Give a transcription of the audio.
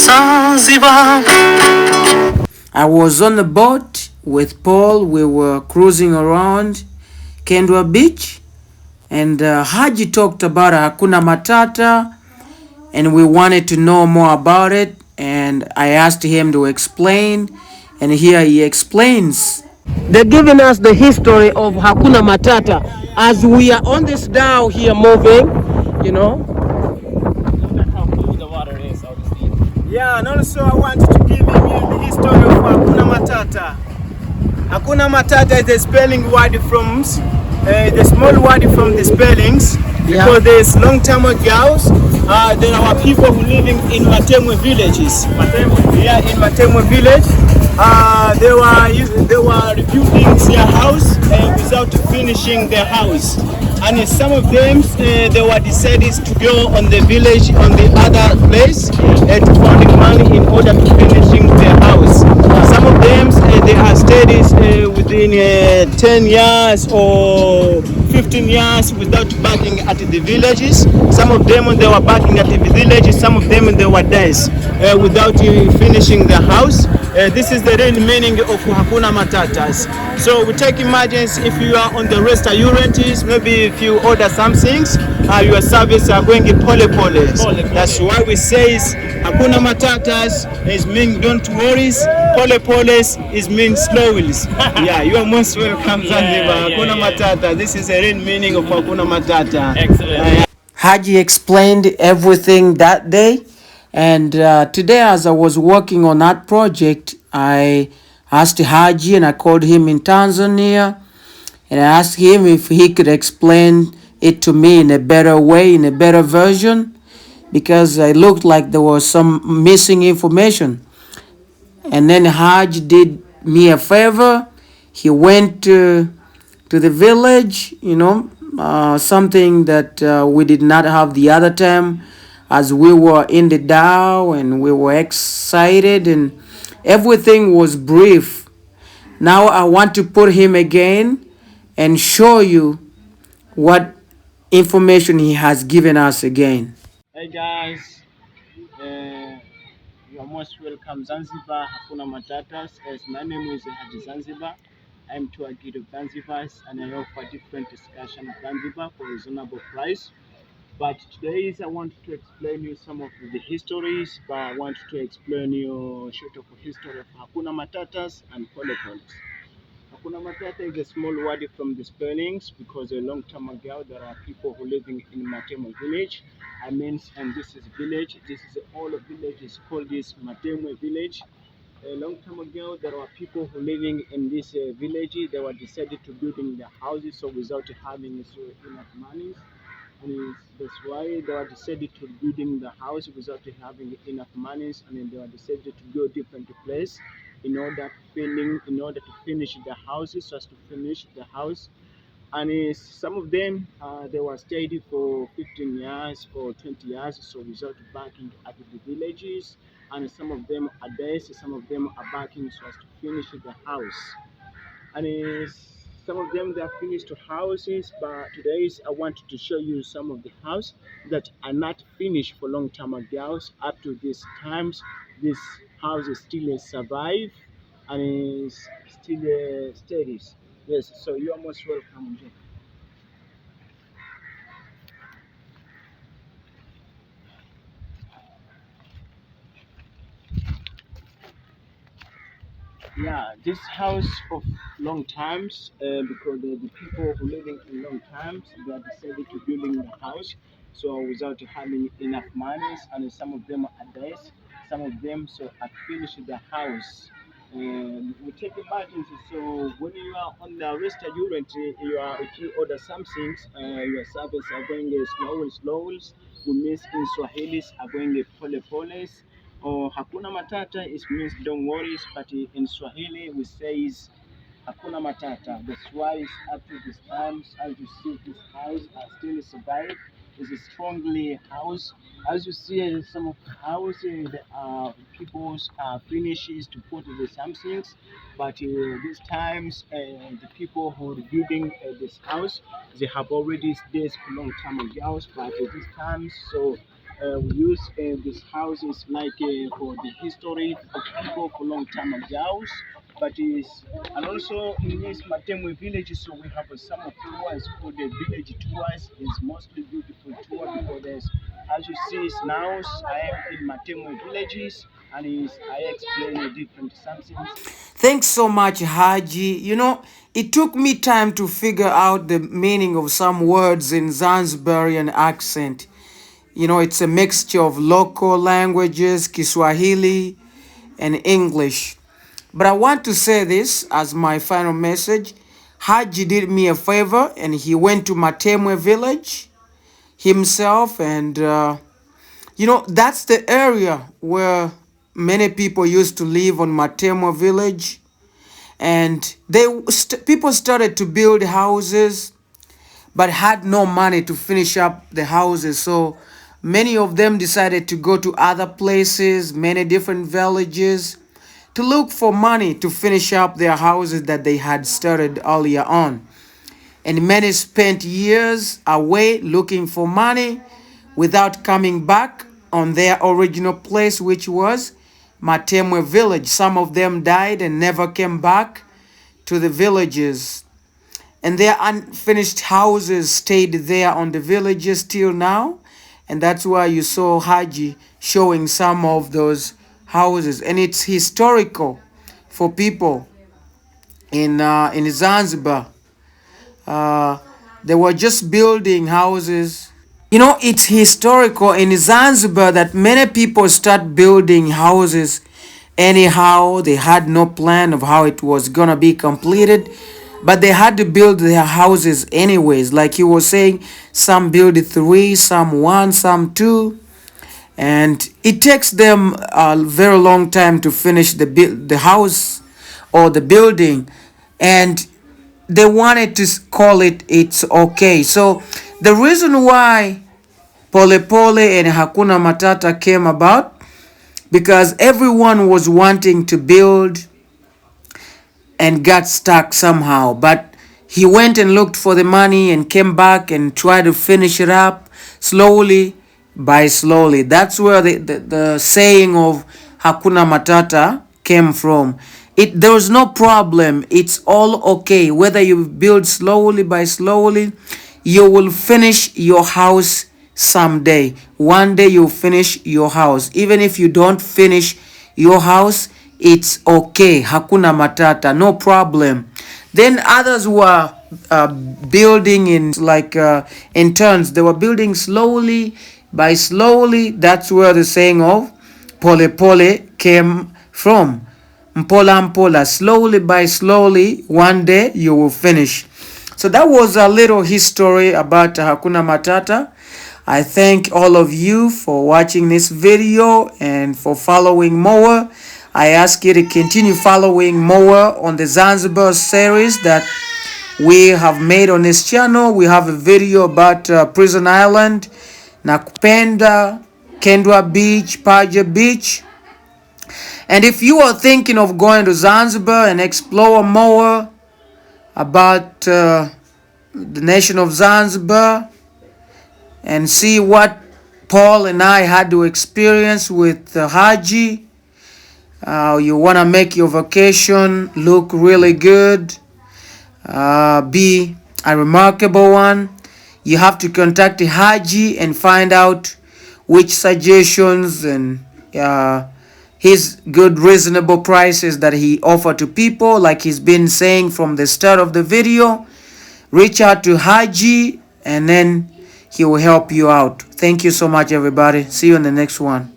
Zanzibar. I was on the boat with Paul. We were cruising around Kendwa Beach, and Haji talked about Hakuna Matata, and we wanted to know more about it. And I asked him to explain, and here he explains. They're giving us the history of Hakuna Matata as we are on this dhow here moving, you know. Look at how blue the water is, Augustine. Yeah, and also I wanted to give you the history of Hakuna Matata. Hakuna Matata is the spelling word from the small word from the spellings, because there's long time ago there are people who living in Matemwe villages. Yeah, in Matemwe village, they were rebuilding their house without finishing their house, and some of them they were decided to go on the village on the other place to find money in order to finishing their house. Some of them they are stayed within 10 years or 15 years without backing at the villages. Some of them they were backing at the villages. Some of them they were days without finishing the house. This is the real meaning of Hakuna Matatas. So we take emergency if you are on the restaurant, maybe if you order some things, your service are going pole pole. That's why we say Hakuna Matatas is mean don't worry. Pole poles is mean slowly. Yeah, you are most welcome, Zanzibar. Hakuna Matata. This is a real meaning of Hakuna Matata. Excellent. Haji explained everything that day, and today, as I was working on that project, I asked Haji and I called him in Tanzania, and I asked him if he could explain it to me in a better way, in a better version, because it looked like there was some missing information. And then Haj did me a favor. He went to the village, something that we did not have the other time, as we were in the dhow and we were excited and everything was brief. Now I want to put him again and show you what information he has given us again. Hey guys, you are most welcome Zanzibar. Hakuna Matatas. As my name is Haji Zanzibar. I'm tour guide of Zanzibar and I offer different discussion of Zanzibar for reasonable price. But today I want to explain you some of the histories, but I want to explain you short of history of Hakuna Matatas and Polypolis. Hakuna Matata is a small word from the spellings, because a long time ago there are people who living in Matemwe village. And this is village. This is all of village is called this Matemwe village. A long time ago there were people who living in this village. They were decided to building their houses so without having enough money. And that's why they were decided to building the house without having enough money, and then they were decided to go different place in order to finish the houses, so as to finish the house. And some of them they were stayed for 15 years or 20 years, so without backing at the villages. And some of them are days, some of them are backing so as to finish the house. And some of them they are finished houses, but today I wanted to show you some of the houses that are not finished for long time ago. Up to these times, this house is still survive and is still steady. Yes, so you are most welcome. Yeah, this house of long times, because the people who living in long times, they are decided to building the house so without having enough money, and some of them are days, some of them so are finished the house. We take emergency, so when you are on the restaurant, if you order something, your service are going slowly. We miss in Swahili are going pole poles, or Hakuna Matata. It means don't worry, but in Swahili we say Hakuna Matata. That's why it's up to this time. As you see, this house still survive. It's a strongly house. As you see, some of the houses, people's finishes to put the some things, but these times, the people who are building this house, they have already stayed for long time ago. But these times, so we use these houses like for the history of people for long time ago. But is and also in this Matemwe village, so we have some of tours called the village tours. Is mostly beautiful tour because there's, as you see is now I am in Matemwe villages and is I explain the different something. Thanks so much, Haji. You know, it took me time to figure out the meaning of some words in Zanzibarian accent. You know, it's a mixture of local languages, Kiswahili, and English. But I want to say this as my final message. Haji did me a favor and he went to Matemwe village himself, and you know, that's the area where many people used to live on Matemwe village, and people started to build houses but had no money to finish up the houses. So many of them decided to go to other places, many different villages, to look for money to finish up their houses that they had started earlier on. And many spent years away looking for money without coming back on their original place, which was Matemwe village. Some of them died and never came back to the villages, and their unfinished houses stayed there on the villages till now. And that's why you saw Haji showing some of those houses, and it's historical for people in Zanzibar. They were just building houses. You know, it's historical in Zanzibar that many people start building houses anyhow. They had no plan of how it was gonna be completed, but they had to build their houses anyways. Like he was saying, some build it three, some one, some two, and it takes them a very long time to finish the house or the building, and they wanted to call it It's Okay. So the reason why Pole Pole and Hakuna Matata came about, because everyone was wanting to build and got stuck somehow. But he went and looked for the money and came back and tried to finish it up slowly by slowly. That's where the saying of Hakuna Matata came from. There was no problem. It's all okay. Whether you build slowly by slowly, you will finish your house someday. One day you'll finish your house. Even if you don't finish your house, it's okay. Hakuna Matata, no problem. Then others were building in turns. They were building slowly by slowly. That's where the saying of Pole Pole came from. Mpola mpola, slowly by slowly, one day you will finish. So that was a little history about Hakuna Matata. I thank all of you for watching this video and for following more. I ask you to continue following more on the Zanzibar series that we have made on this channel. We have a video about Prison Island, Nakupenda, Kendwa Beach, Paja Beach. And if you are thinking of going to Zanzibar and explore more about the nation of Zanzibar and see what Paul and I had to experience with Haji, you want to make your vacation look really good, be a remarkable one, you have to contact Haji and find out which suggestions and his good reasonable prices that he offered to people, like he's been saying from the start of the video. Reach out to Haji and then he will help you out. Thank you so much, everybody. See you in the next one.